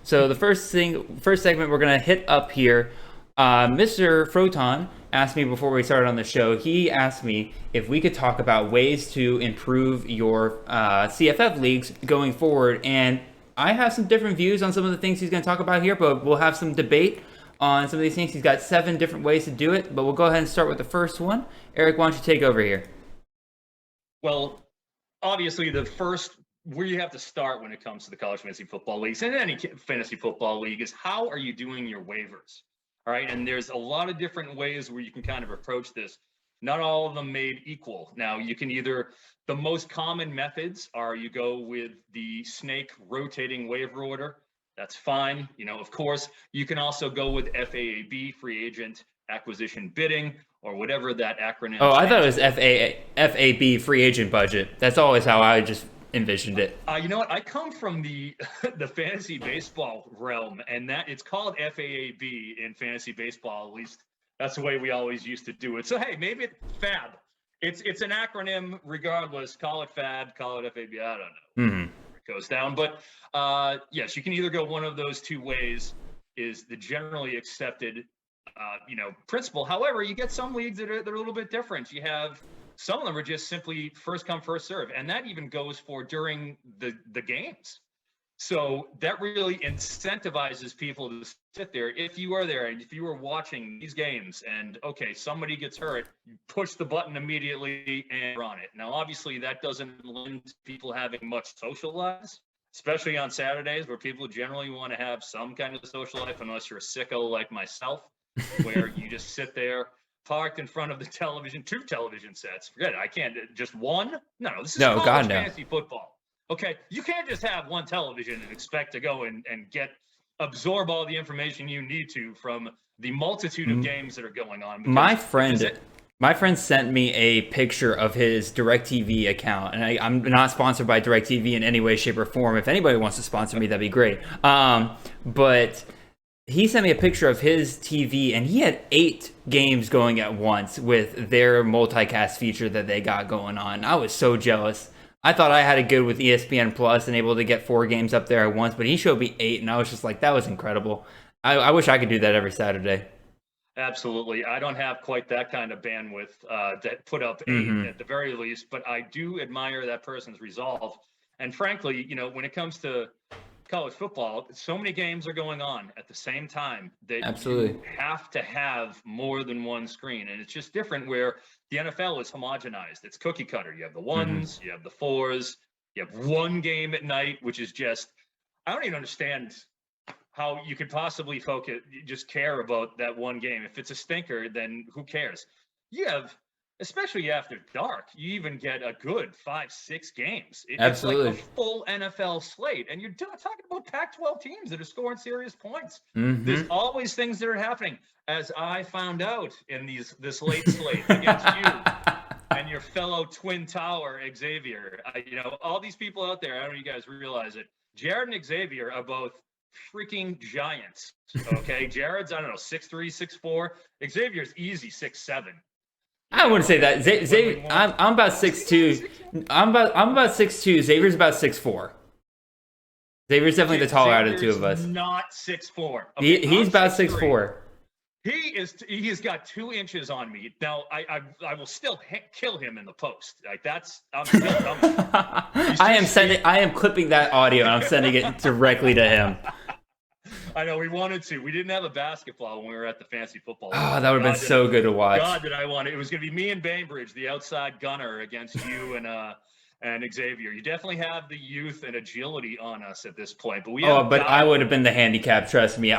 So the first segment we're gonna hit up here. Mr. Froton asked me before we started on the show. He asked me if we could talk about ways to improve your CFF leagues going forward, and I have some different views on some of the things he's going to talk about here. But we'll have some debate on some of these things. He's got 7 different ways to do it, but we'll go ahead and start with the first one. Eric, why don't you take over here? Well, obviously, the first where you have to start when it comes to the college fantasy football leagues and any fantasy football league is how are you doing your waivers? All right. And there's a lot of different ways where you can kind of approach this. Not all of them made equal. Now, you can the most common methods are you go with the snake rotating waiver order. That's fine. Of course, you can also go with FAAB, free agent acquisition bidding, or whatever that acronym. Oh, I thought it was FAB, free agent budget. That's always how I just envisioned it. You know what? I come from the fantasy baseball realm, and that it's called FAAB in fantasy baseball. At least that's the way we always used to do it. So hey, maybe it's FAB. It's an acronym regardless. Call it FAB, call it FAB. I don't know. Mm-hmm. It goes down, but yes, you can either go one of those two ways. Is the generally accepted principle. However, you get some leagues that are a little bit different. You have some of them are just simply first come, first serve. And that even goes for during the games. So that really incentivizes people to sit there. If you are there and if you are watching these games and, okay, somebody gets hurt, you push the button immediately and you're on it. Now, obviously, that doesn't lend to people having much social lives, especially on Saturdays where people generally want to have some kind of social life, unless you're a sicko like myself, where you just sit there parked in front of the television, 2 television sets. Forget it. I can't just one. No, this is college fantasy football. Okay, you can't just have one television and expect to go and absorb all the information you need to from the multitude of games that are going on. My friend sent me a picture of his DirecTV account, and I'm not sponsored by DirecTV in any way, shape, or form. If anybody wants to sponsor me, that'd be great. But he sent me a picture of his TV, and he had 8 games going at once with their multicast feature that they got going on. I was so jealous. I thought I had it good with ESPN Plus and able to get 4 games up there at once, but he showed me 8, and I was just like, that was incredible. I wish I could do that every Saturday. Absolutely. I don't have quite that kind of bandwidth to put up 8 at the very least, but I do admire that person's resolve. And frankly, when it comes to college football, so many games are going on at the same time that you have to have more than one screen. And it's just different where the NFL is homogenized. It's cookie cutter. You have the 1s, you have the 4s, you have one game at night, which is just, I don't even understand how you could possibly just care about that one game. If it's a stinker, then who cares? You have, especially after dark, you even get a good 5-6 games. It's like a full NFL slate. And you're talking about Pac-12 teams that are scoring serious points. There's always things that are happening, as I found out in this late slate against you and your fellow Twin Tower, Xavier. All these people out there, I don't know if you guys realize it, Jared and Xavier are both freaking giants. Okay, Jared's, I don't know, 6'3", 6'4". Xavier's easy 6'7". I wouldn't say that. Xavier, I'm about 6'2". I'm about 6'2". Xavier's about 6'4". Xavier's definitely the taller out of the two of us. Not 6'4". Okay, he's about 6'4". He has got 2 inches on me. Now I will still kill him in the post. Like I'm still coming. I am clipping that audio and I'm sending it directly to him. I know we wanted to. We didn't have a basketball when we were at the fantasy football. Oh, that would have been so good to watch. God, did I want it. It was going to be me and Bainbridge, the outside gunner, against you and Xavier. You definitely have the youth and agility on us at this point. But I would have been the handicap, trust me.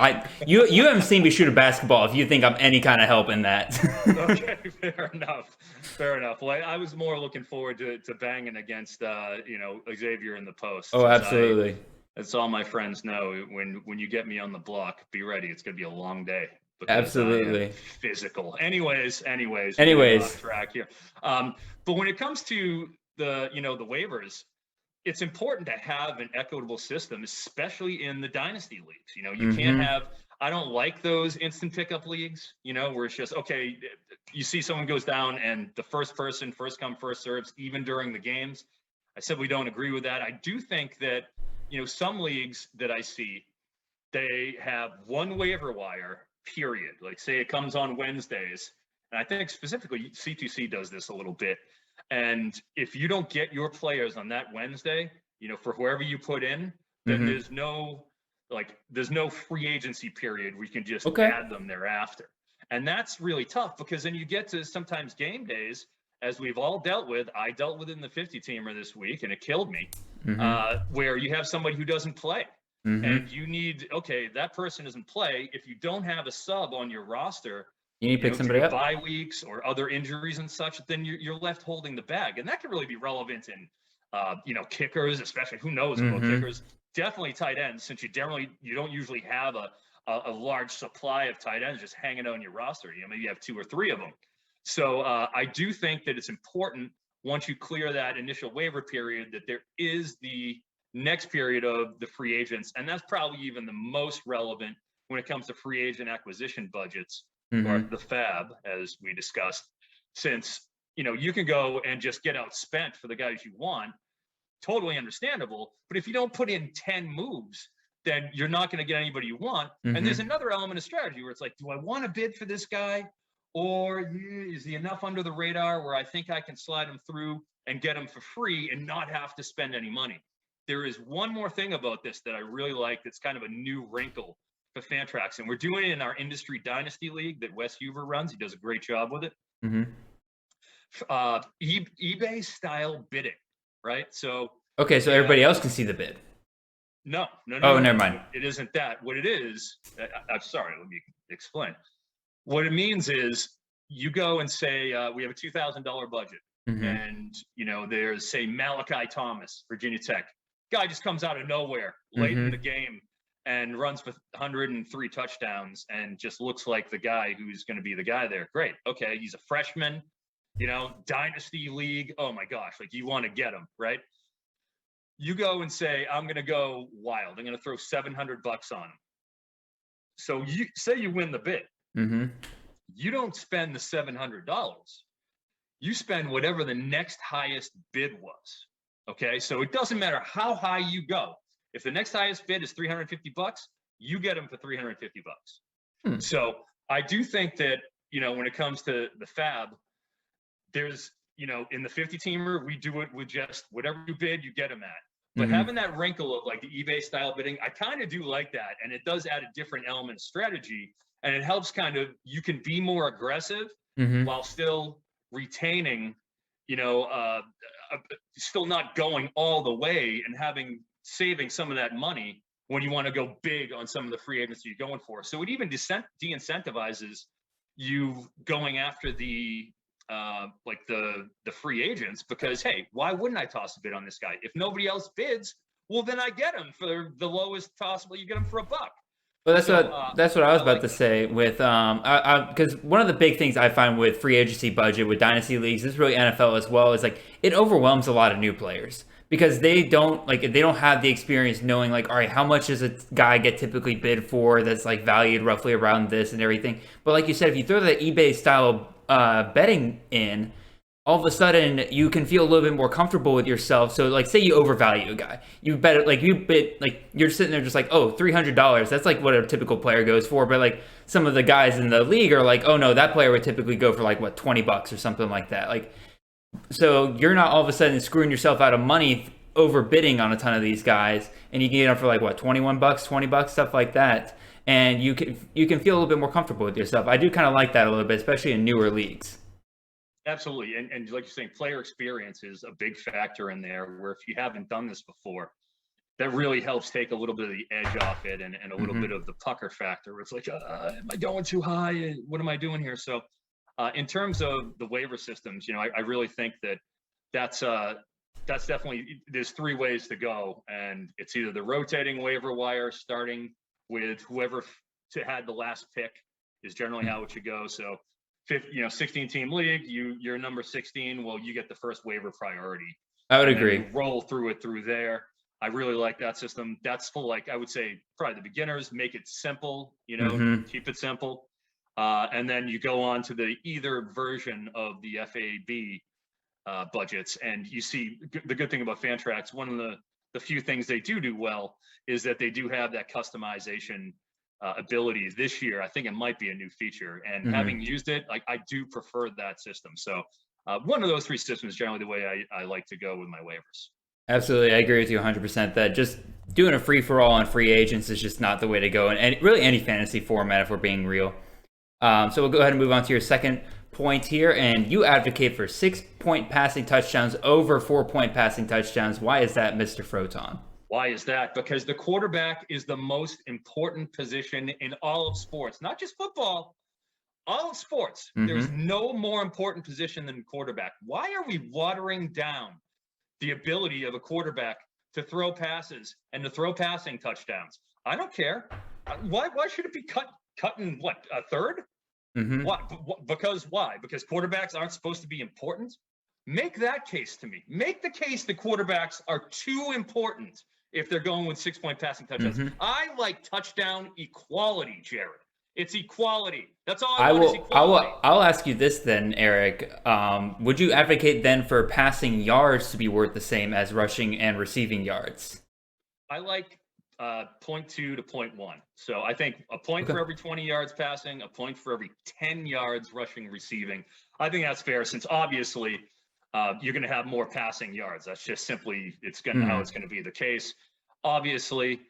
You haven't seen me shoot a basketball if you think I'm any kind of help in that. Okay, fair enough. Well, I was more looking forward to banging against Xavier in the post. Oh, absolutely. That's all my friends know. When you get me on the block, be ready. It's going to be a long day. Absolutely. Physical. Anyways. Off track here. But when it comes to the waivers, it's important to have an equitable system, especially in the dynasty leagues. You can't have. I don't like those instant pickup leagues. Where it's just okay. You see someone goes down and the first person, first come, first serves, even during the games. I said we don't agree with that. I do think that some leagues that I see, they have one waiver wire, period. Like say it comes on Wednesdays, and I think specifically C2C does this a little bit. And if you don't get your players on that Wednesday, for whoever you put in, then there's no free agency period where you can just add them thereafter. And that's really tough because then you get to sometimes game days, as we've all dealt with. I dealt with it in the 50-teamer this week, and it killed me, where you have somebody who doesn't play. And you need, that person doesn't play. If you don't have a sub on your roster, you need to pick somebody up. Bye weeks or other injuries and such, then you're left holding the bag. And that can really be relevant in, kickers, especially. Who knows about kickers? Definitely tight ends, since you don't usually have a large supply of tight ends just hanging on your roster. Maybe you have 2 or 3 of them. So I do think that it's important, once you clear that initial waiver period, that there is the next period of the free agents. And that's probably even the most relevant when it comes to free agent acquisition budgets, or the FAB, as we discussed, since, you can go and just get outspent for the guys you want. Totally understandable. But if you don't put in 10 moves, then you're not going to get anybody you want. And there's another element of strategy where it's like, do I want to bid for this guy? Or is he enough under the radar where I think I can slide him through and get him for free and not have to spend any money? There is one more thing about this that I really like that's kind of a new wrinkle for Fantrax, and we're doing it in our industry dynasty league that Wes Huber runs. He does a great job with it. eBay style bidding, right? So everybody else can see the bid. No. Never mind. It isn't that. What it is, I'm sorry, let me explain. What it means is you go and say, we have a $2,000 budget, and there's, say, Malachi Thomas, Virginia Tech. Guy just comes out of nowhere late in the game and runs for 103 touchdowns and just looks like the guy who's going to be the guy there. Great. Okay. He's a freshman, dynasty league. Oh my gosh. Like, you want to get him, right? You go and say, I'm going to go wild. I'm going to throw $700 on him. So you say you win the bid. You don't spend the $700. You spend whatever the next highest bid was. Okay, so it doesn't matter how high you go. If the next highest bid is $350, you get them for $350. So I do think that, when it comes to the FAB, there's, in the 50-teamer, we do it with just whatever you bid, you get them at. But having that wrinkle of like the eBay style bidding, I kind of do like that. And it does add a different element of strategy. And it helps you can be more aggressive while still retaining, still not going all the way and saving some of that money when you want to go big on some of the free agents you're going for. So it even de-incentivizes you going after the free agents, because, hey, why wouldn't I toss a bid on this guy? If nobody else bids, well, then I get him for the lowest possible. You get him for $1. Well, that's what I was about to say with because one of the big things I find with free agency budget with dynasty leagues, this is really NFL as well, is like it overwhelms a lot of new players because they don't have the experience knowing like, all right, how much does a guy get typically bid for that's like valued roughly around this and everything. But like you said, if you throw the eBay style betting in, all of a sudden you can feel a little bit more comfortable with yourself. So like, say you overvalue a guy, you bet like you're sitting there just like, oh, $300. That's like what a typical player goes for. But like some of the guys in the league are like, oh no, that player would typically go for like what, $20 or something like that. Like, so you're not all of a sudden screwing yourself out of money overbidding on a ton of these guys, and you can get them for like what, $21, $20, stuff like that. And you can feel a little bit more comfortable with yourself. I do kind of like that a little bit, especially in newer leagues. Absolutely. And like you're saying, player experience is a big factor in there, where if you haven't done this before, that really helps take a little bit of the edge off it and a little bit of the pucker factor where it's like, am I going too high? What am I doing here? So in terms of the waiver systems, I really think that's definitely, there's 3 ways to go. And it's either the rotating waiver wire, starting with whoever had the last pick is generally how it should go. So 16-team league, you're number 16. Well, you get the first waiver priority. I would agree. Roll through there. I really like that system. That's for, like, I would say probably the beginners. Make it simple, keep it simple. And then you go on to the either version of the FAB budgets. And you see the good thing about Fantrax, one of the few things they do well is that they do have that customization ability this year. I think it might be a new feature, and having used it, like, I do prefer that system. So one of those three systems is generally the way I like to go with my waivers. Absolutely, I agree with you 100% that just doing a free-for-all on free agents is just not the way to go in really any fantasy format, if we're being real. So we'll go ahead and move on to your second point here, and you advocate for 6-point passing touchdowns over 4-point passing touchdowns. Why is that, Mr. Froton? Why is that? Because the quarterback is the most important position in all of sports, not just football, all of sports. There's no more important position than quarterback. Why are we watering down the ability of a quarterback to throw passes and to throw passing touchdowns? I don't care. Why should it be cutting what, a third? Why? Because why? Because quarterbacks aren't supposed to be important? Make that case to me. Make the case that quarterbacks are too important if they're going with 6-point passing touchdowns. I like touchdown equality, Jared. It's equality. That's all I want is equality. I'll ask you this then, Eric. Would you advocate then for passing yards to be worth the same as rushing and receiving yards? I like 0.2 to 0.1. So I think a point for every 20 yards passing, a point for every 10 yards rushing, receiving. I think that's fair, since obviously you're going to have more passing yards. That's just simply how it's going to be the case, obviously.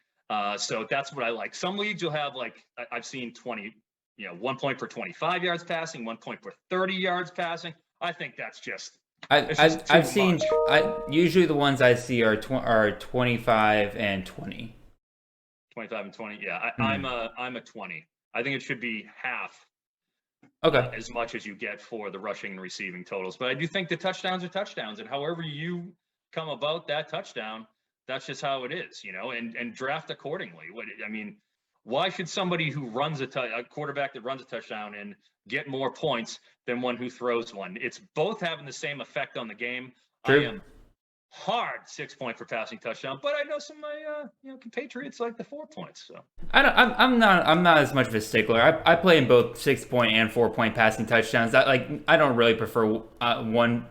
So that's what I like. Some leagues you'll have, like, I've seen 1 point per 25 yards passing, 1 point per 30 yards passing. I think that's just I've seen usually the ones I see are 25 and 20. 25 and 20. Yeah, I'm a 20. I think it should be half. As much as you get for the rushing and receiving totals. But I do think the touchdowns are touchdowns, and however you come about that touchdown, that's just how it is, and draft accordingly. Why should somebody who runs a quarterback that runs a touchdown and get more points than one who throws one? It's both having the same effect on the game. True. I am hard 6-point for passing touchdown, but I know some of my compatriots like the 4 points. So I'm not as much of a stickler. I play in both 6-point and 4-point passing touchdowns. I don't really prefer one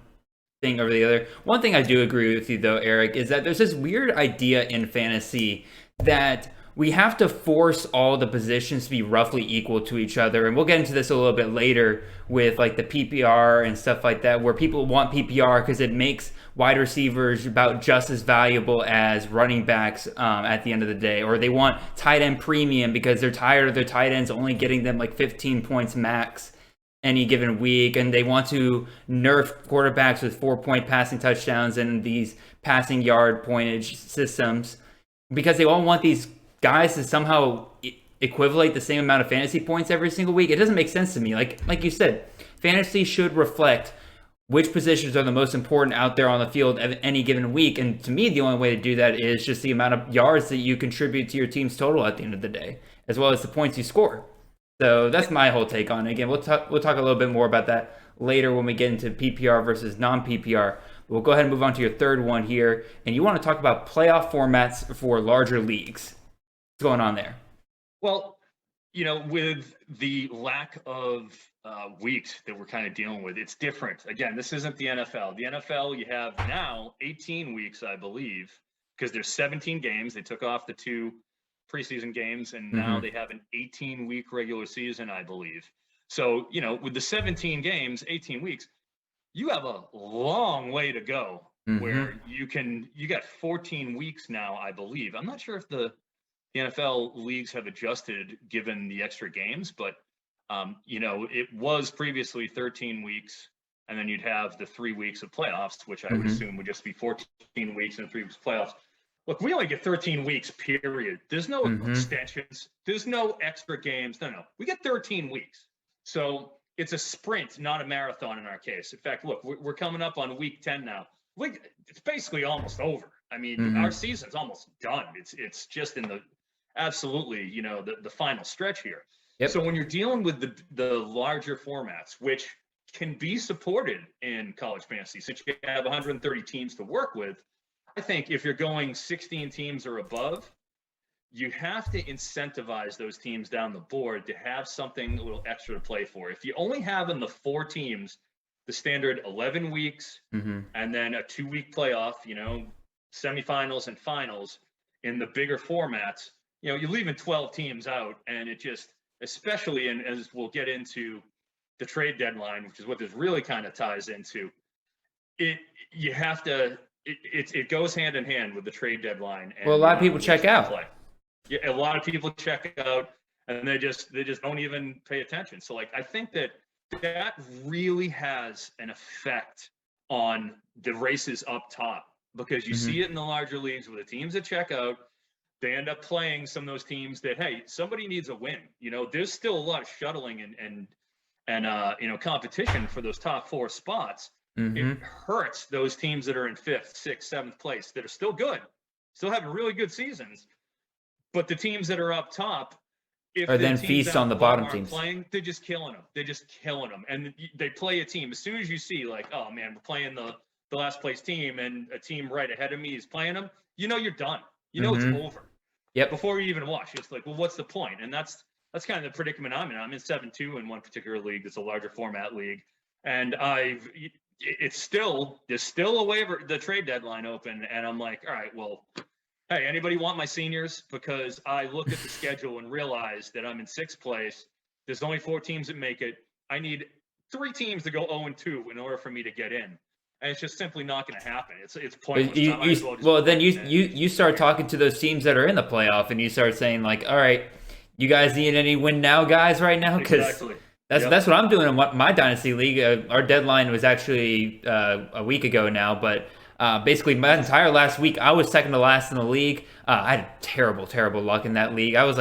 thing over the other. One thing I do agree with you though, Eric, is that there's this weird idea in fantasy that we have to force all the positions to be roughly equal to each other. And we'll get into this a little bit later with like the PPR and stuff like that, where people want PPR because it makes wide receivers about just as valuable as running backs at the end of the day. Or they want tight end premium because they're tired of their tight ends only getting them like 15 points max any given week. And they want to nerf quarterbacks with 4-point passing touchdowns and these passing yard pointage systems because they all want these guys to somehow equivalent the same amount of fantasy points every single week. It doesn't make sense to me. Like you said, fantasy should reflect which positions are the most important out there on the field at any given week. And to me, the only way to do that is just the amount of yards that you contribute to your team's total at the end of the day, as well as the points you score. So that's my whole take on it. Again, we'll talk a little bit more about that later when we get into PPR versus non-PPR. We'll go ahead and move on to your third one here. And you want to talk about playoff formats for larger leagues. What's going on there? Well, with the lack of weeks that we're kind of dealing with, it's different. Again, this isn't the NFL. The NFL, you have now 18 weeks, I believe, because there's 17 games. They took off the 2 preseason games, and now they have an 18-week regular season, I believe. So, with the 17 games, 18 weeks, you have a long way to go where you got 14 weeks now, I believe. I'm not sure if the NFL leagues have adjusted given the extra games, but it was previously 13 weeks, and then you'd have the 3 weeks of playoffs, which I would assume would just be 14 weeks and 3 weeks of playoffs. Look, we only get 13 weeks, period. There's no extensions. There's no extra games. No. We get 13 weeks. So it's a sprint, not a marathon in our case. In fact, look, we're coming up on week 10 now. It's basically almost over. Our season's almost done. It's just in the absolutely, the final stretch here. Yep. So when you're dealing with the larger formats, which can be supported in college fantasy, since you have 130 teams to work with, I think if you're going 16 teams or above, you have to incentivize those teams down the board to have something a little extra to play for. If you only have in the 4 teams the standard 11 weeks and then a 2-week playoff, semifinals and finals in the bigger formats, you're leaving 12 teams out, and it just, especially as we'll get into the trade deadline, which is what this really kind of ties into, it goes hand in hand with the trade deadline. And well, a lot of people check out. Yeah, a lot of people check out, and they just don't even pay attention. So I think that really has an effect on the races up top, because you see it in the larger leagues with the teams that check out. They end up playing some of those teams that, hey, somebody needs a win. There's still a lot of shuttling and competition for those top 4 spots. It hurts those teams that are in 5th, 6th, 7th place that are still good, still having really good seasons. But the teams that are up top, if or then feast on the bottom teams playing, they're just killing them. And they play a team. As soon as you see oh man, we're playing the last place team, and a team right ahead of me is playing them, you're done. It's over. Yep. Before you even watch, it's well, what's the point? And that's kind of the predicament I'm in. I'm in 7-2 in one particular league that's a larger format league, and there's still a waiver, the trade deadline open, and I'm like, all right, well, hey, anybody want my seniors? Because I look at the schedule and realize that I'm in 6th place. There's only 4 teams that make it. I need 3 teams to go 0-2 in order for me to get in. And it's just simply not going to happen. It's pointless. Then you start talking to those teams that are in the playoff, and you start saying all right, you guys need any win now guys right now? Because that's what I'm doing in my dynasty league. Our deadline was actually a week ago now, but basically my entire last week I was second to last in the league. I had terrible luck in that league. I was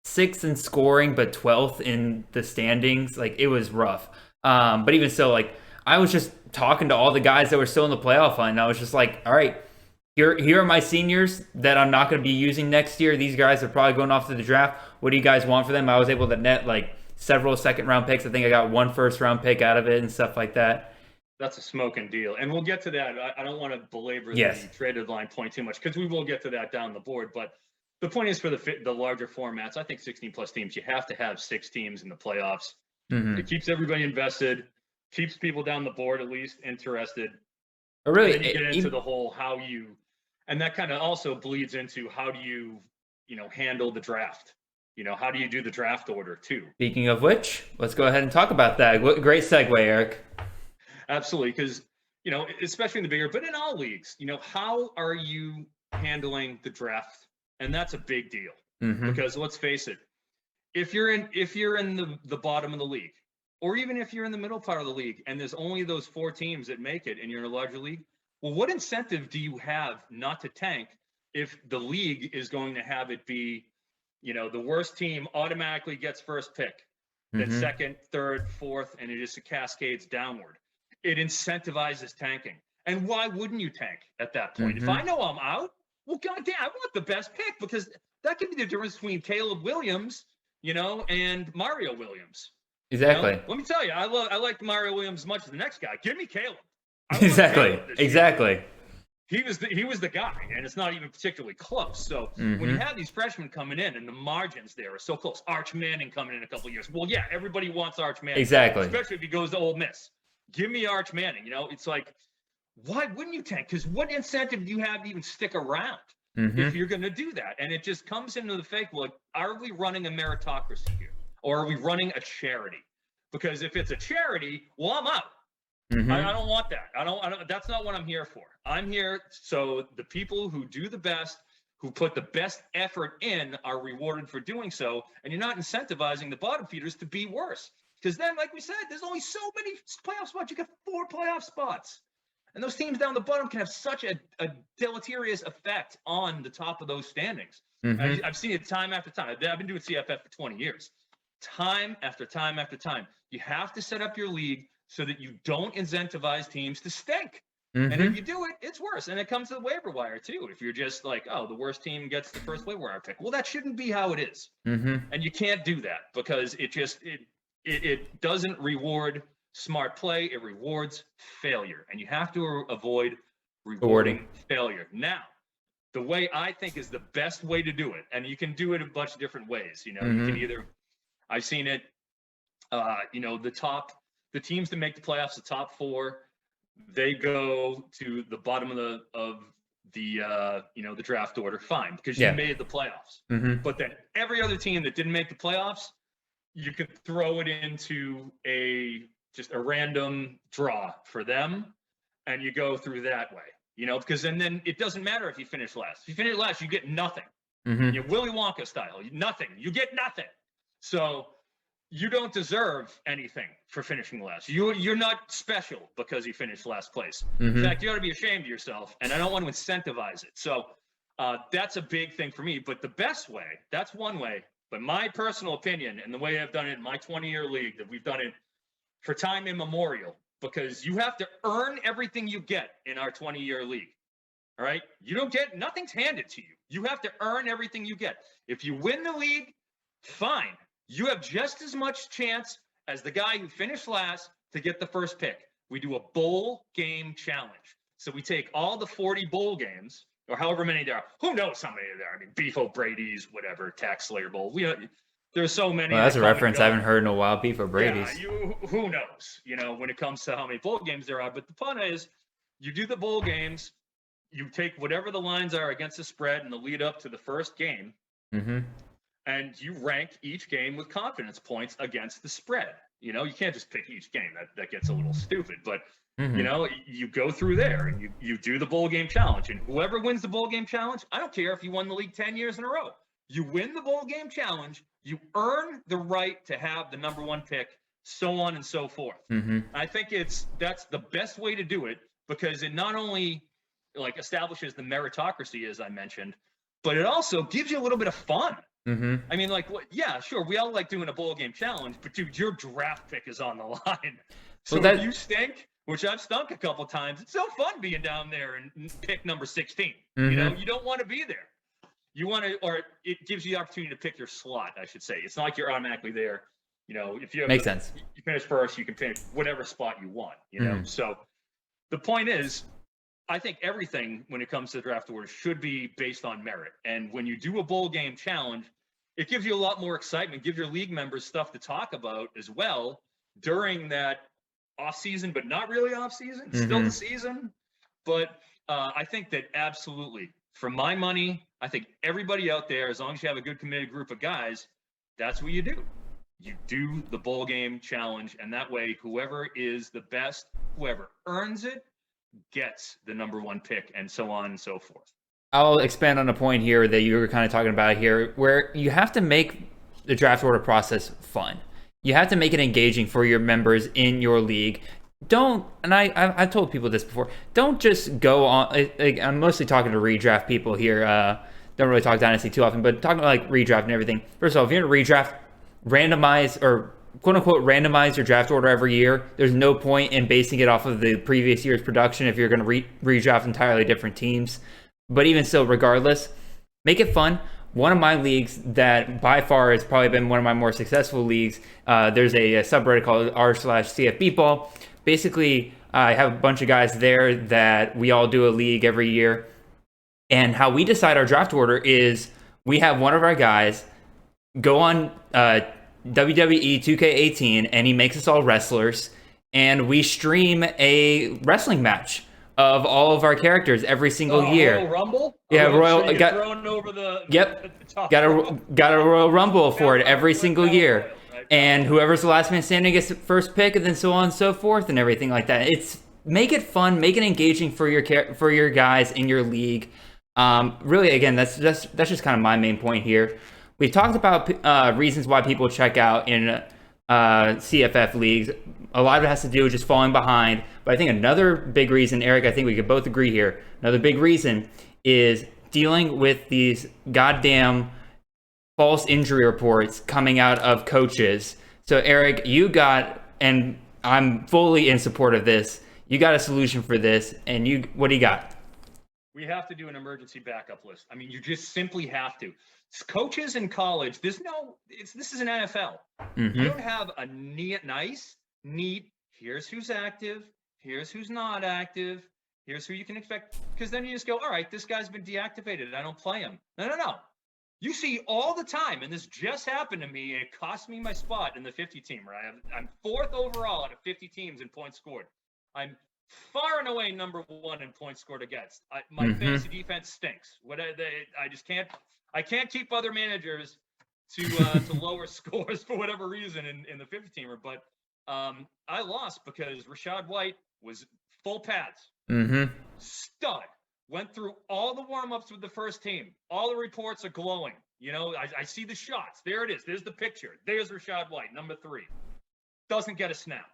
6th in scoring, but 12th in the standings. It was rough. But even so, I was just talking to all the guys that were still in the playoff hunt, and I was just all right, here are my seniors that I'm not going to be using next year. These guys are probably going off to the draft. What do you guys want for them? I was able to net several 2nd-round picks. I think I got 1 first-round pick out of it and stuff like that. That's a smoking deal. And we'll get to that. I don't want to belabor the trade deadline point too much, because we will get to that down the board. But the point is, for the larger formats, I think 16-plus teams, you have to have 6 teams in the playoffs. It keeps everybody invested, keeps people down the board at least interested. Really, and then you get into the whole and that kind of also bleeds into how do you handle the draft. How do you do the draft order too? Speaking of which, let's go ahead and talk about that. Great segue, Eric. Absolutely, because especially in the bigger, but in all leagues, how are you handling the draft? And that's a big deal, because let's face it, if you're in the bottom of the league, or even if you're in the middle part of the league, and there's only those 4 teams that make it, and you're in a larger league, well, what incentive do you have not to tank if the league is going to have it be, the worst team automatically gets first pick, then 2nd, 3rd, 4th, and it just cascades downward? It incentivizes tanking. And why wouldn't you tank at that point? If I know I'm out, well, goddamn, I want the best pick, because that could be the difference between Caleb Williams, and Mario Williams. Exactly. Let me tell you, I like Mario Williams as much as the next guy. Give me Caleb. Exactly. He was the guy, and it's not even particularly close. So when you have these freshmen coming in, and the margins there are so close, Arch Manning coming in a couple of years. Well, yeah, everybody wants Arch Manning. Exactly. Especially if he goes to Ole Miss. Give me Arch Manning. It's why wouldn't you tank? Because what incentive do you have to even stick around if you're going to do that? And it just comes into the fake. Well, are we running a meritocracy here, or are we running a charity? Because if it's a charity, well, I'm out. I don't want that. I don't. That's not what I'm here for. I'm here so the people who do the best, who put the best effort in, are rewarded for doing so, and you're not incentivizing the bottom feeders to be worse. Because then, like we said, there's only so many playoff spots. You got 4 playoff spots. And those teams down the bottom can have such a deleterious effect on the top of those standings. I've seen it time after time. I've been doing CFF for 20 years. Time after time after time. You have to set up your league so that you don't incentivize teams to stink. And if you do it, it's worse. And it comes to the waiver wire, too. If you're just the worst team gets the first waiver wire pick. Well, that shouldn't be how it is. And you can't do that, because it doesn't reward smart play. It rewards failure, and you have to avoid rewarding failure. Now, the way I think is the best way to do it, and you can do it a bunch of different ways. You can either, I've seen it, the teams that make the playoffs, the top 4, they go to the bottom of the the draft order, fine, because you made the playoffs. But then every other team that didn't make the playoffs, you could throw it into just a random draw for them, and you go through that way, because then it doesn't matter if you finish last. If you finish last, you get nothing. Willy Wonka style, nothing. You get nothing. So you don't deserve anything for finishing last. You're not special because you finished last place. In fact, you ought to be ashamed of yourself, and I don't want to incentivize it. So that's a big thing for me. But the best way, that's one way, but my personal opinion and the way I've done it in my 20-year league, that we've done it for time immemorial, because you have to earn everything you get in our 20-year league. All right? You don't get, nothing's handed to you. You have to earn everything you get. If you win the league, fine. You have just as much chance as the guy who finished last to get the first pick. We do a bowl game challenge. So we take all the 40 bowl games, or however many there are. Who knows how many there are? I mean, Beef O'Brady's, whatever, Tax Slayer Bowl. There's so many. Well, that's a reference I haven't heard in a while, Beef O'Brady's. Yeah, who knows, when it comes to how many bowl games there are. But the fun is, you do the bowl games, you take whatever the lines are against the spread in the lead up to the first game, and you rank each game with confidence points against the spread. You can't just pick each game. That gets a little stupid. But, you go through there and you do the bowl game challenge. And whoever wins the bowl game challenge, I don't care if you won the league 10 years in a row. You win the bowl game challenge, you earn the right to have the number one pick, so on and so forth. I think that's the best way to do it, because it not only establishes the meritocracy, as I mentioned, but it also gives you a little bit of fun. I mean, sure, we all like doing a bowl game challenge, but dude, your draft pick is on the line. So if you stink, which I've stunk a couple times, it's so fun being down there and pick number 16. You don't want to be there. You want to, or it gives you the opportunity to pick your slot, I should say. It's not like you're automatically there. If you have makes sense. You finish first, you can finish whatever spot you want. So the point is, I think everything when it comes to draft order should be based on merit. And when you do a bowl game challenge, it gives you a lot more excitement, give your league members stuff to talk about as well during that off season, but not really off season, still the season. But I think that absolutely, for my money, I think everybody out there, as long as you have a good committed group of guys, that's what you do. You do the bowl game challenge, and that way, whoever is the best, whoever earns it, gets the number one pick, and so on and so forth. I'll expand on a point here that you were kind of talking about here, where you have to make the draft order process fun. You have to make it engaging for your members in your league. Don't, and I've told people this before, don't just go on, I'm mostly talking to redraft people here, don't really talk Dynasty too often, but talking about redraft and everything. First of all, if you're going to redraft, randomize, or quote-unquote randomize your draft order every year. There's no point in basing it off of the previous year's production if you're going to redraft entirely different teams. But even still, regardless, make it fun. One of my leagues that by far has probably been one of my more successful leagues, there's a subreddit called r/CF Beatball. Basically, I have a bunch of guys there that we all do a league every year. And how we decide our draft order is we have one of our guys go on WWE 2K18, and he makes us all wrestlers, and we stream a wrestling match of all of our characters every single year. Royal Rumble? Yeah, Royal. So thrown over the top. Got a Royal Rumble for it every single year, and whoever's the last man standing gets the first pick, and then so on and so forth, and everything like that. Make it fun, make it engaging for your guys in your league. Really, again, that's just kind of my main point here. We've talked about reasons why people check out in CFF leagues. A lot of it has to do with just falling behind. But I think another big reason, Eric, I think we could both agree here, another big reason is dealing with these goddamn false injury reports coming out of coaches. So, Eric, you got, and I'm fully in support of this, you got a solution for this, and what do you got? We have to do an emergency backup list. I mean, you just simply have to. Coaches in college, this is an NFL. You don't have a nice, neat, here's who's active, here's who's not active, here's who you can expect. Because then you just go, all right, this guy's been deactivated, I don't play him. No. You see all the time, and this just happened to me, and it cost me my spot in the 50 team, right? I'm fourth overall out of 50 teams in points scored. I'm far and away number one in points scored against. My fantasy defense stinks. I just can't. I can't keep other managers to lower scores for whatever reason in the 50-teamer. But I lost because Rachaad White was full pads, stud. Went through all the warm-ups with the first team. All the reports are glowing. You know, I see the shots. There it is. There's the picture. There's Rachaad White, number 3. Doesn't get a snap.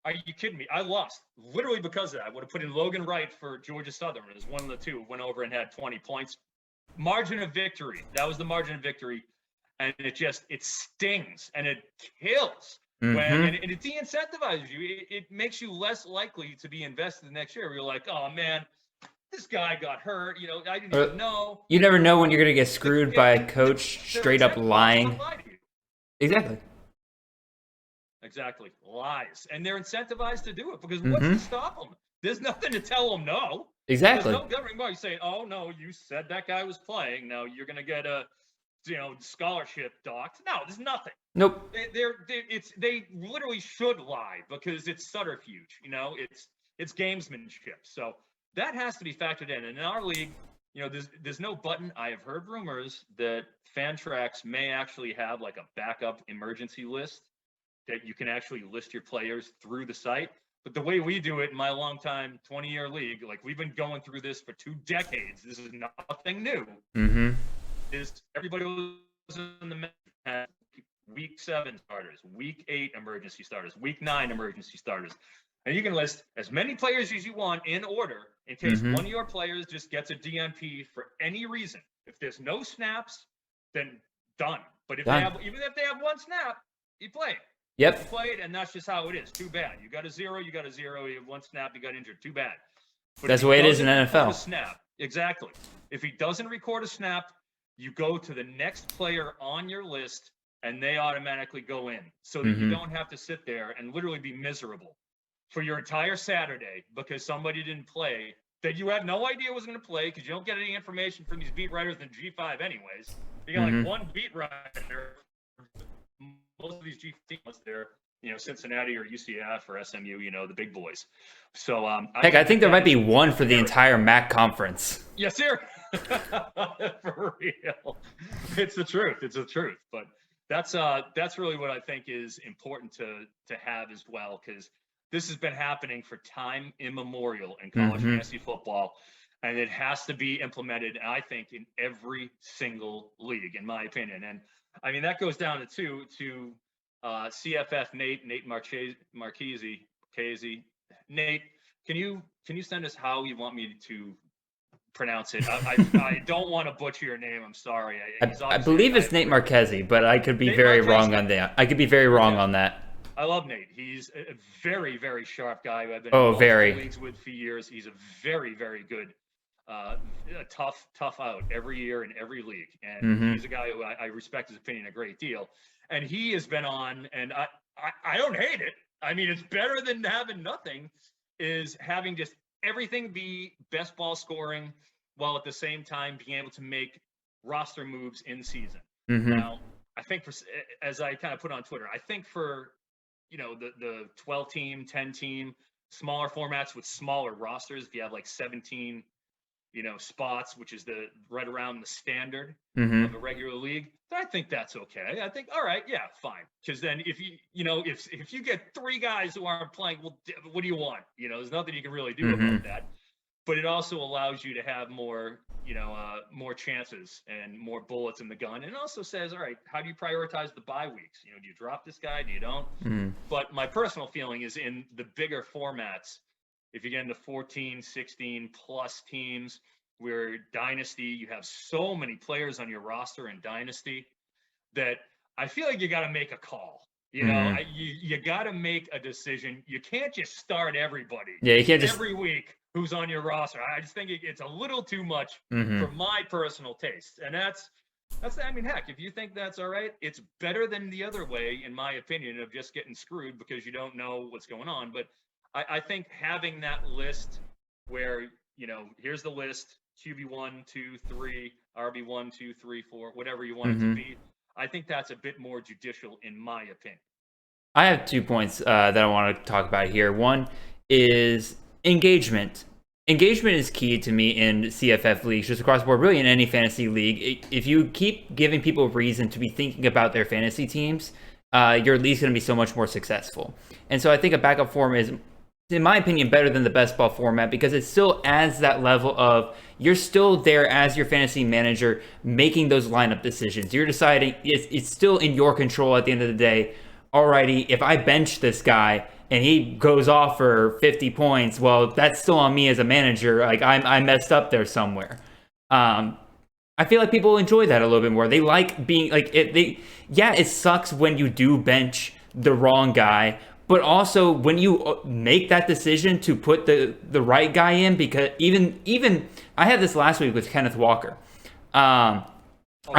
Are you kidding me? I lost literally because of that. I would have put in Logan Wright for Georgia Southern as one of the two. Went over and had 20 points. Margin of victory. That was the margin of victory. And it stings and it kills. And it de-incentivizes you. It makes you less likely to be invested the next year. You're like, oh, man, this guy got hurt. You know, I didn't even know. You never know when you're going to get screwed by a coach straight up lying. Exactly. Exactly. Lies. And they're incentivized to do it because what's to stop them? There's nothing to tell them no. Exactly. There's no governing body saying, oh, no, you said that guy was playing. Now you're going to get a scholarship docked. No, there's nothing. Nope. They literally should lie because it's subterfuge. You know, it's gamesmanship. So that has to be factored in. And in our league, you know, there's no button. I have heard rumors that Fantrax may actually have like a backup emergency list that you can actually list your players through the site. But the way we do it in my long-time 20-year league, like we've been going through this for 2 decades. This is nothing new. Is everybody was in the week 7 starters, week 8 emergency starters, week 9 emergency starters. And you can list as many players as you want in order in case one of your players just gets a DNP for any reason. If there's no snaps, then done. But if even if they have 1 snap, you play it. Yep. You played, and that's just how it is. Too bad. You got a 0, you got a 0. You have 1 snap, you got injured. Too bad. But that's the way it is in NFL. Snap. Exactly. If he doesn't record a snap, you go to the next player on your list, and they automatically go in. So that you don't have to sit there and literally be miserable for your entire Saturday because somebody didn't play that you had no idea was going to play because you don't get any information from these beat writers in G5 anyways. You got like one beat writer. Most of these G teams, they're, you know, Cincinnati or UCF or SMU, you know, the big boys. So, heck, I think there might be one for the entire MAC conference. Yes, sir. For real. It's the truth. It's the truth. But that's really what I think is important to have as well, because this has been happening for time immemorial in college fantasy football, and it has to be implemented, I think, in every single league, in my opinion. And I mean, that goes down to CFF Nate Marchese. Nate, can you send us how you want me to pronounce it? I don't want to butcher your name. I'm sorry. I believe it's Nate Marchese, but I could be very wrong on that. I could be very wrong on that. I love Nate. He's a very, very sharp guy who I've been in leagues with for years. He's a very, very good, a tough out every year in every league. And he's a guy who I respect his opinion a great deal. And he has been on, and I don't hate it. I mean, it's better than having nothing, is having just everything be best ball scoring while at the same time being able to make roster moves in season. Now, I think as I kind of put on Twitter, I think for, you know, the 12-team, 10-team, smaller formats with smaller rosters, if you have like 17, you know, spots, which is right around the standard of a regular league, I think that's okay. I think, all right, yeah, fine. Because then if if you get 3 guys who aren't playing, well, what do you want? You know, there's nothing you can really do about that. But it also allows you to have more, you know, more chances and more bullets in the gun. And it also says, all right, how do you prioritize the bye weeks? You know, do you drop this guy? Do you don't? But my personal feeling is in the bigger formats, if you get into 14, 16 plus teams, where Dynasty, you have so many players on your roster in Dynasty that I feel like you got to make a call. You know, you got to make a decision. You can't just start everybody. Yeah, you can't just every week who's on your roster. I just think it's a little too much for my personal taste. And that's, I mean, heck, if you think that's all right, it's better than the other way, in my opinion, of just getting screwed because you don't know what's going on. But I think having that list where, you know, here's the list, QB 1, 2, 3, RB 1, 2, 3, 4, whatever you want it to be. I think that's a bit more judicial, in my opinion. I have 2 points that I want to talk about here. One is Engagement. Engagement is key to me in CFF leagues, just across the board, really in any fantasy league. If you keep giving people reason to be thinking about their fantasy teams, your league's going to be so much more successful. And so I think a backup form is, in my opinion, better than the best ball format because it still adds that level of you're still there as your fantasy manager making those lineup decisions. You're deciding, it's still in your control at the end of the day. Alrighty, if I bench this guy and he goes off for 50 points, well, that's still on me as a manager. Like I messed up there somewhere. I feel like people enjoy that a little bit more. They like being like it. It sucks when you do bench the wrong guy, but also when you make that decision to put the right guy in, because even I had this last week with Kenneth Walker. I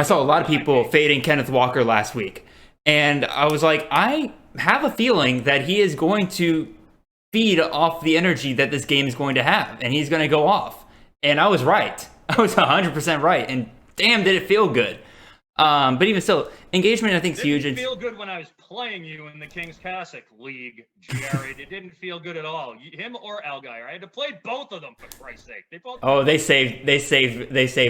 saw a lot of people fading Kenneth Walker last week. And I was like, I have a feeling that he is going to feed off the energy that this game is going to have, and he's going to go off. And I was right. I was 100% right. And damn, did it feel good. But even still, engagement I think is huge. It didn't feel good when I was playing you in the King's Classic League, Jared. It didn't feel good at all. Him or Algier. I had to play both of them for Christ's sake. They both. Oh, they saved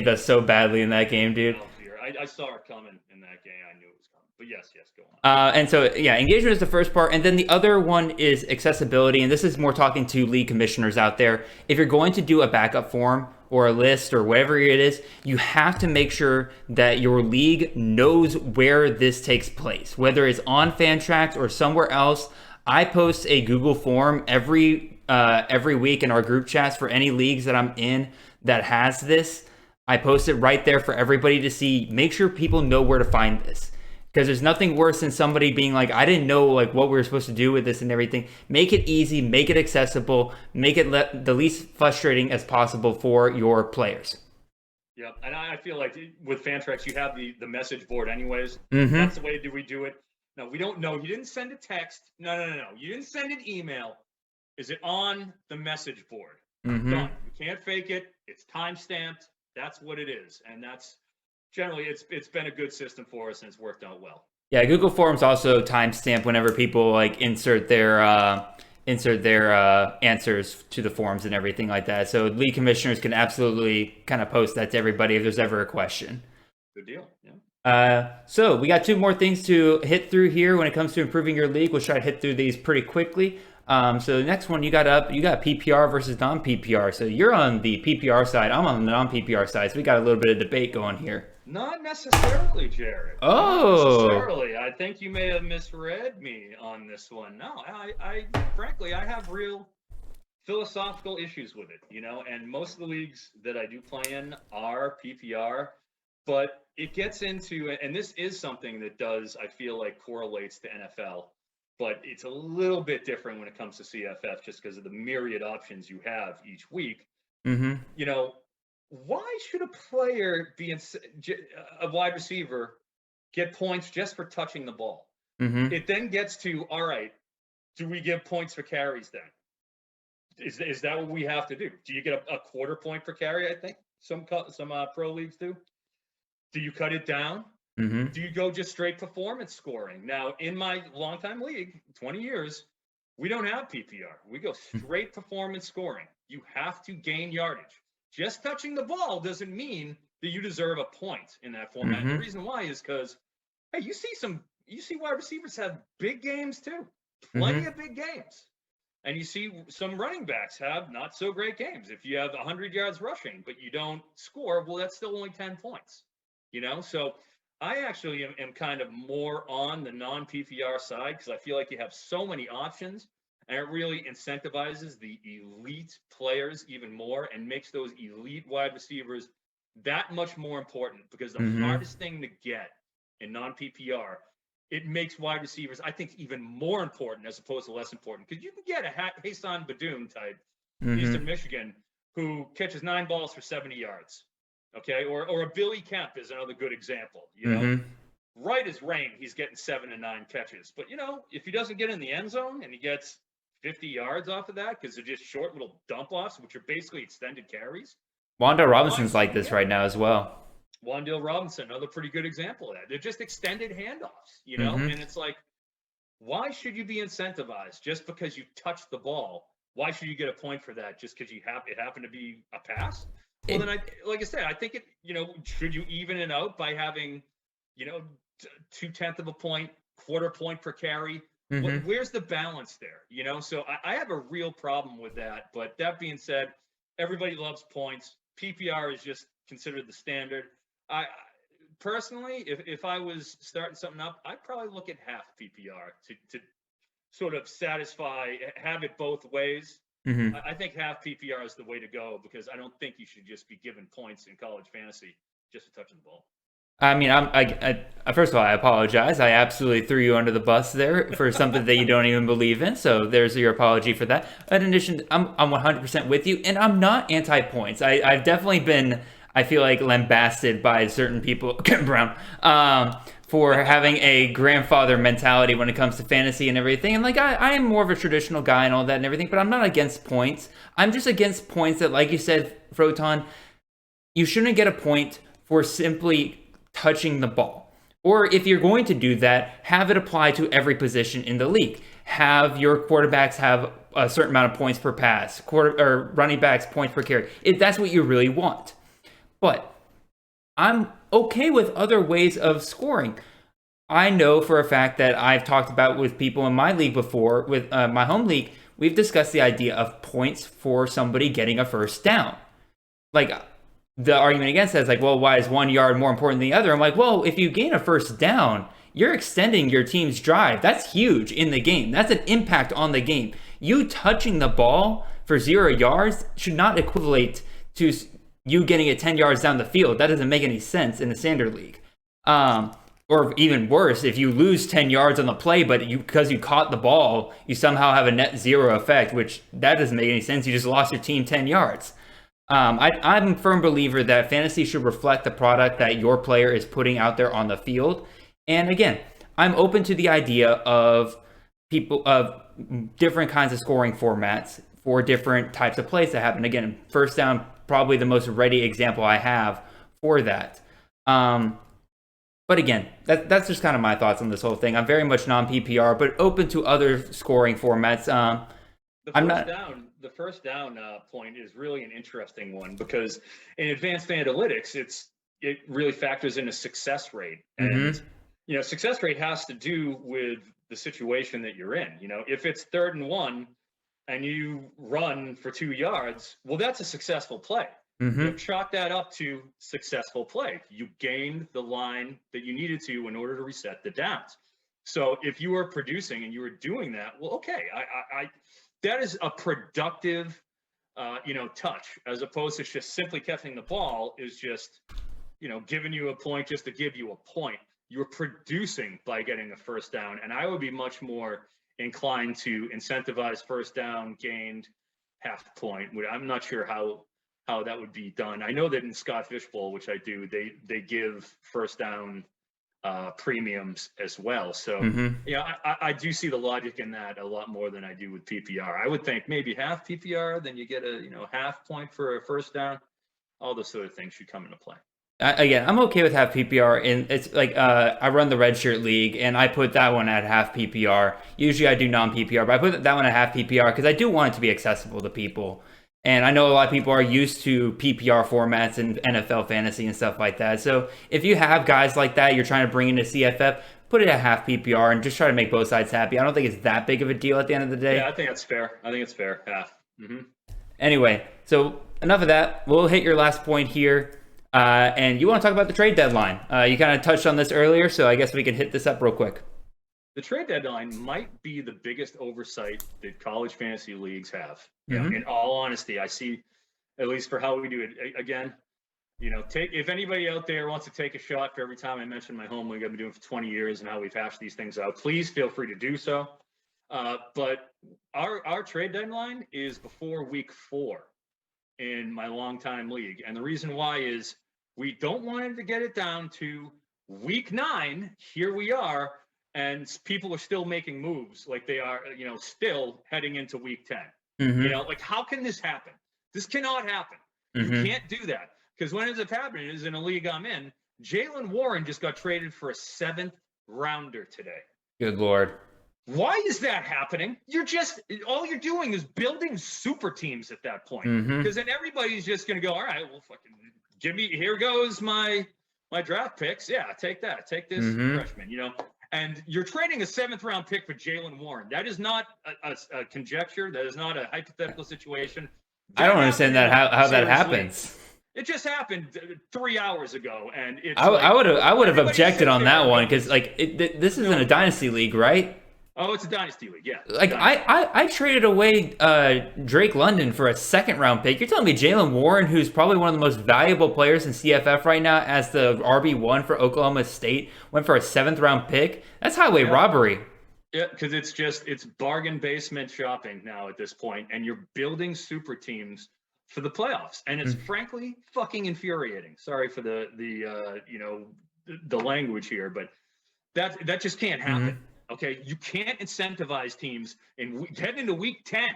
us so badly in that game, dude. Oh, dear. I saw it coming in that game. I knew it was coming. But yes, go on. And so, yeah, engagement is the first part. And then the other one is accessibility. And this is more talking to league commissioners out there. If you're going to do a backup form or a list or whatever it is, you have to make sure that your league knows where this takes place, whether it's on Fantrax or somewhere else. I post a Google form every week in our group chats for any leagues that I'm in that has this. I post it right there for everybody to see. Make sure people know where to find this. Because there's nothing worse than somebody being like, I didn't know like what we were supposed to do with this and everything. Make it easy, make it accessible, make it the least frustrating as possible for your players. Yeah, and I feel like with Fantrax, you have the message board anyways. Mm-hmm. That's the way we do it. No, we don't know. You didn't send a text. No. You didn't send an email. Is it on the message board? Mm-hmm. Done. You can't fake it. It's time-stamped. That's what it is. And that's generally, it's been a good system for us and it's worked out well. Yeah, Google Forms also timestamp whenever people like insert their answers to the forms and everything like that. So league commissioners can absolutely kind of post that to everybody if there's ever a question. Good deal. Yeah. So we got two more things to hit through here when it comes to improving your league. We'll try to hit through these pretty quickly. So the next one you got PPR versus non-PPR. So you're on the PPR side. I'm on the non-PPR side. So we got a little bit of debate going here. Not necessarily, Jared. Oh. Not necessarily. I think you may have misread me on this one. No, I frankly, I have real philosophical issues with it, and most of the leagues that I do play in are PPR, but it gets into, and this is something that I feel like correlates to NFL, but it's a little bit different when it comes to CFF just because of the myriad options you have each week. Mm-hmm. Why should a player a wide receiver get points just for touching the ball? Mm-hmm. It then gets to, all right, do we give points for carries then? Is that what we have to do? Do you get a quarter point per carry? I think some pro leagues do. Do you cut it down? Mm-hmm. Do you go just straight performance scoring? Now, in my longtime league, 20 years, we don't have PPR. We go straight performance scoring. You have to gain yardage. Just touching the ball doesn't mean that you deserve a point in that format. Mm-hmm. And the reason why is because, hey, you see wide receivers have big games too, plenty of big games. And you see some running backs have not so great games. If you have 100 yards rushing, but you don't score, well, that's still only 10 points, So I actually am kind of more on the non-PPR side because I feel like you have so many options. And it really incentivizes the elite players even more and makes those elite wide receivers that much more important because the hardest thing to get in non-PPR, it makes wide receivers, I think, even more important as opposed to less important. Because you can get a Hassan Badoon type, Eastern Michigan, who catches 9 balls for 70 yards. Okay, or a Billy Kemp is another good example. Right as rain, he's getting 7 and 9 catches. But if he doesn't get in the end zone and he gets 50 yards off of that because they're just short little dump offs, which are basically extended carries. Wanda Robinson's like this right now as well. Wandale Robinson, another pretty good example of that. They're just extended handoffs, and it's like, why should you be incentivized just because you touched the ball why should you get a point for that just because it happened to be a pass? Well, then like I said, I think should you even it out by having, 0.2 of a point, quarter point per carry? Where's the balance there? So I have a real problem with that. But that being said, everybody loves points. PPR is just considered the standard. I personally, if I was starting something up, I'd probably look at half PPR to sort of have it both ways. I think half PPR is the way to go because I don't think you should just be given points in college fantasy just for touching the ball. I mean, first of all, I apologize. I absolutely threw you under the bus there for something that you don't even believe in. So there's your apology for that. In addition, I'm 100% with you, and I'm not anti-points. I've definitely been, I feel like, lambasted by certain people, Brown, for having a grandfather mentality when it comes to fantasy and everything. And like, I am more of a traditional guy and all that and everything, but I'm not against points. I'm just against points that, like you said, Froton, you shouldn't get a point for simply touching the ball. Or if you're going to do that, have it apply to every position in the league. Have your quarterbacks have a certain amount of points per pass, or running backs points per carry, if that's what you really want. But I'm okay with other ways of scoring. I know for a fact that I've talked about with people in my league before, with my home league, we've discussed the idea of points for somebody getting a first down. Like, the argument against that is like, well, why is 1 yard more important than the other? I'm like, well, if you gain a first down, you're extending your team's drive. That's huge in the game. That's an impact on the game. You touching the ball for 0 yards should not equivalent to you getting it 10 yards down the field. That doesn't make any sense in a standard league. Or even worse, if you lose 10 yards on the play, but because you caught the ball, you somehow have a net zero effect, which that doesn't make any sense. You just lost your team 10 yards. I'm a firm believer that fantasy should reflect the product that your player is putting out there on the field. And again, I'm open to the idea of different kinds of scoring formats for different types of plays that happen. Again, first down, probably the most ready example I have for that. But again, that's just kind of my thoughts on this whole thing. I'm very much non-PPR, but open to other scoring formats. The first down point is really an interesting one because in advanced analytics, it really factors in a success rate. And, success rate has to do with the situation that you're in. If it's 3rd and 1 and you run for 2 yards, well, that's a successful play. Chalk that up to successful play. You gained the line that you needed to in order to reset the downs. So if you were producing and you were doing that, well, okay, that is a productive, touch, as opposed to just simply catching the ball is just, giving you a point just to give you a point. You're producing by getting a first down, and I would be much more inclined to incentivize first down gained half point. I'm not sure how that would be done. I know that in Scott Fish Bowl, which I do, they give first down premiums as well. So I do see the logic in that a lot more than I do with PPR. I would think maybe half PPR, then you get a half point for a first down. All those sort of things should come into play. Again, I'm okay with half PPR, and it's like I run the Red Shirt League, and I put that one at half PPR. Usually I do non-PPR, but I put that one at half PPR because I do want it to be accessible to people. And I know a lot of people are used to PPR formats and NFL fantasy and stuff like that. So if you have guys like that, you're trying to bring into CFF, put it at half PPR and just try to make both sides happy. I don't think it's that big of a deal at the end of the day. Yeah, I think that's fair. Half. Anyway, so enough of that. We'll hit your last point here. And you want to talk about the trade deadline. You kind of touched on this earlier, so I guess we can hit this up real quick. The trade deadline might be the biggest oversight that college fantasy leagues have. In all honesty, I see, at least for how we do it, again, if anybody out there wants to take a shot for every time I mention my home league I've been doing for 20 years and how we've hashed these things out, please feel free to do so. But our trade deadline is before week 4 in my longtime league. And the reason why is we don't want to get it down to week 9. Here we are. And people are still making moves like they are, still heading into week 10. How can this happen? This cannot happen. You can't do that. Because what ends up happening is in a league I'm in, Jaylen Warren just got traded for a 7th rounder today. Good Lord. Why is that happening? All you're doing is building super teams at that point. Because then everybody's just going to go, all right, well, fucking here goes my draft picks. Yeah, take that. Take this freshman, And you're trading a 7th-round pick for Jaylen Warren. That is not a conjecture. That is not a hypothetical situation. I don't understand how that happens. It just happened 3 hours ago, and it's. I would have objected on that one because this isn't a dynasty league, right? Oh, it's a dynasty league, yeah. I traded away Drake London for a 2nd-round pick. You're telling me Jaylen Warren, who's probably one of the most valuable players in CFF right now, as the RB1 for Oklahoma State, went for a 7th-round pick? That's highway robbery. Yeah, because it's bargain basement shopping now at this point, and you're building super teams for the playoffs, and it's frankly fucking infuriating. Sorry for the language here, but that just can't happen. Okay, you can't incentivize teams heading into week 10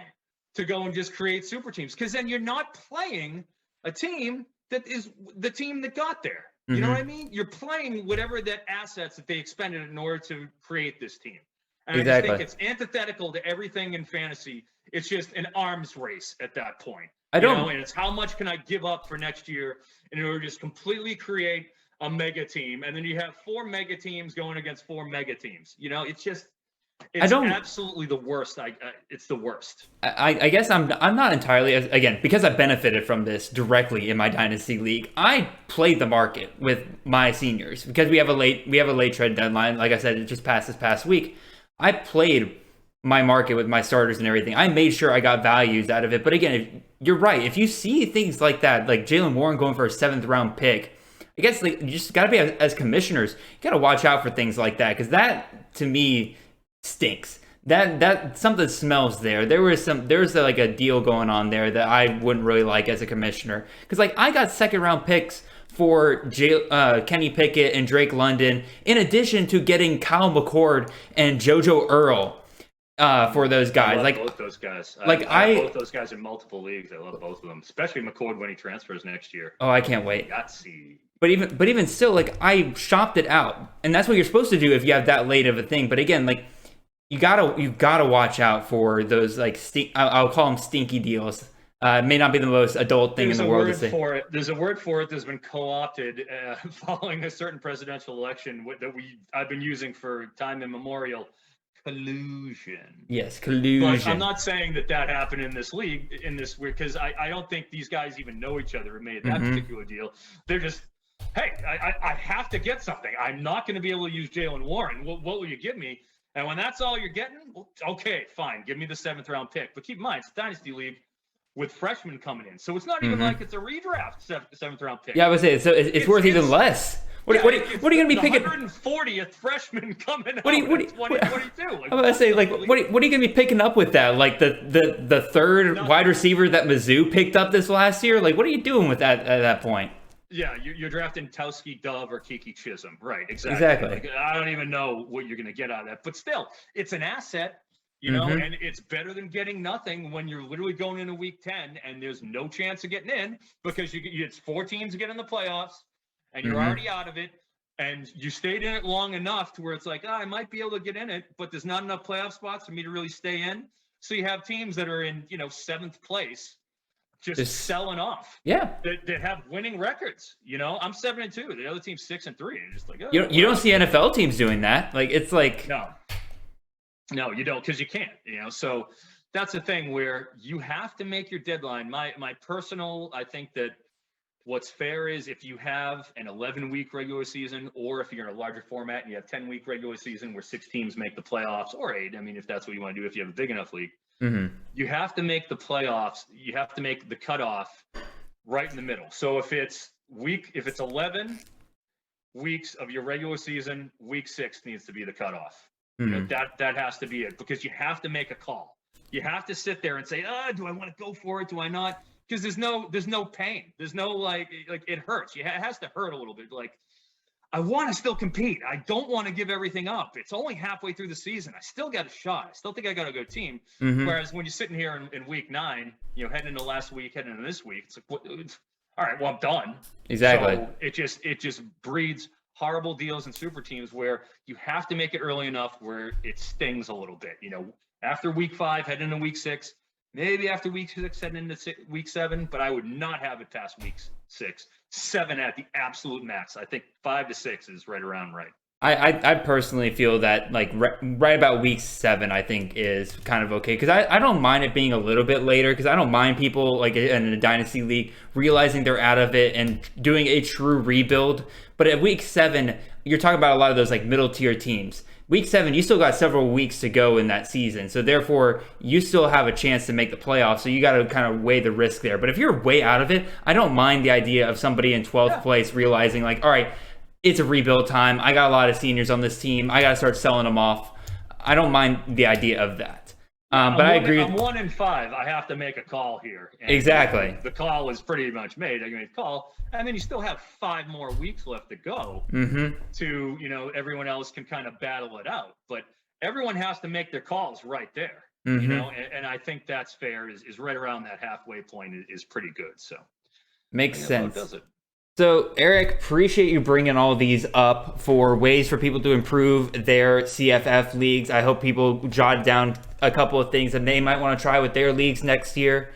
to go and just create super teams, because then you're not playing a team that is the team that got there. You know what I mean? You're playing whatever that assets that they expended in order to create this team. And exactly. I just think it's antithetical to everything in fantasy. It's just an arms race at that point. And it's how much can I give up for next year in order to just completely create a mega team, and then you have 4 mega teams going against 4 mega teams. It's absolutely the worst. It's the worst. I guess I'm not entirely, again, because I benefited from this directly in my dynasty league. I played the market with my seniors because we have a late trade deadline. Like I said, it just passed this past week. I played my market with my starters and everything. I made sure I got values out of it. But again, you're right. If you see things like that, like Jaylen Warren going for a 7th-round pick, I guess you just got to be, as commissioners, you got to watch out for things like that, because that to me stinks. That something smells there. There's a deal going on there that I wouldn't really like as a commissioner, because I got 2nd-round picks for Kenny Pickett and Drake London, in addition to getting Kyle McCord and JoJo Earl. For those guys, I love both those guys. I have both those guys in multiple leagues. I love both of them, especially McCord when he transfers next year. Oh, I can't wait. Yahtzee. But even still, I shopped it out, and that's what you're supposed to do if you have that late of a thing. But again, you gotta watch out for those I'll call them stinky deals. It may not be the most adult thing in the world to say. There's a word for it that's been co-opted following a certain presidential election that I've been using for time immemorial. Collusion. Yes, collusion. But I'm not saying that happened in this league, because I don't think these guys even know each other or made that particular deal. They're just, hey, I have to get something. I'm not going to be able to use Jaylen Warren. What will you give me? And when that's all you're getting, well, okay, fine. Give me the 7th-round pick. But keep in mind, it's a dynasty league with freshmen coming in. So it's not even like it's a redraft 7th-round pick. Yeah, I would say so. It's worth even less. What are you going to be picking? 140th freshman coming out. What do you do? 2022. I'm going to say, what are you going to be picking up with that? The 3rd wide receiver that Mizzou picked up this last year? What are you doing with that at that point? Yeah, you're drafting Towski Dove or Kiki Chisholm. Right, exactly. I don't even know what you're going to get out of that. But still, it's an asset, and it's better than getting nothing when you're literally going into week 10 and there's no chance of getting in, because it's 4 teams to get in the playoffs. And you're already out of it, and you stayed in it long enough to where it's I might be able to get in it, but there's not enough playoff spots for me to really stay in. So you have teams that are in, 7th place, just selling off. Yeah. That have winning records. I'm 7-2. The other team's 6-3. And just you don't see NFL teams doing that. No, you don't, because you can't. So that's the thing where you have to make your deadline. My personal, I think that. What's fair is if you have an 11-week regular season, or if you're in a larger format and you have 10-week regular season where 6 teams make the playoffs, or 8, if that's what you want to do, if you have a big enough league, you have to make the playoffs. You have to make the cutoff right in the middle. So if it's 11 weeks of your regular season, week 6 needs to be the cutoff. That has to be it, because you have to make a call. You have to sit there and say, do I want to go for it? Do I not? Because there's no pain. There's no it hurts. It has to hurt a little bit. I want to still compete. I don't want to give everything up. It's only halfway through the season. I still got a shot. I still think I got a good team. Whereas when you're sitting here in week 9, heading into last week, heading into this week, it's all right, well, I'm done. Exactly. So it just breeds horrible deals in super teams where you have to make it early enough where it stings a little bit. After week 5, head into week 6, maybe after week 6, head into week 7, but I would not have it past week 6, 7 at the absolute max. I think 5 to 6 is right around right. I personally feel that like right about week 7, I think is kind of okay, because I don't mind it being a little bit later, because I don't mind people like in a dynasty league realizing they're out of it and doing a true rebuild. But at week 7, you're talking about a lot of those like middle tier teams. Week 7, you still got several weeks to go in that season, so therefore you still have a chance to make the playoffs. So you got to kind of weigh the risk there. But if you're way out of it, I don't mind the idea of somebody in 12th place realizing like, all right, it's a rebuild time. I got a lot of seniors on this team. I got to start selling them off. I don't mind the idea of that. But I agree. I'm 1 in 5. I have to make a call here. And exactly. The call is pretty much made. I made a call. And then you still have 5 more weeks left to go to, everyone else can kind of battle it out. But everyone has to make their calls right there, and I think that's fair, is right around that halfway point is pretty good. So makes sense. Does it? So, Eric, appreciate you bringing all these up for ways for people to improve their CFF leagues. I hope people jot down a couple of things that they might want to try with their leagues next year.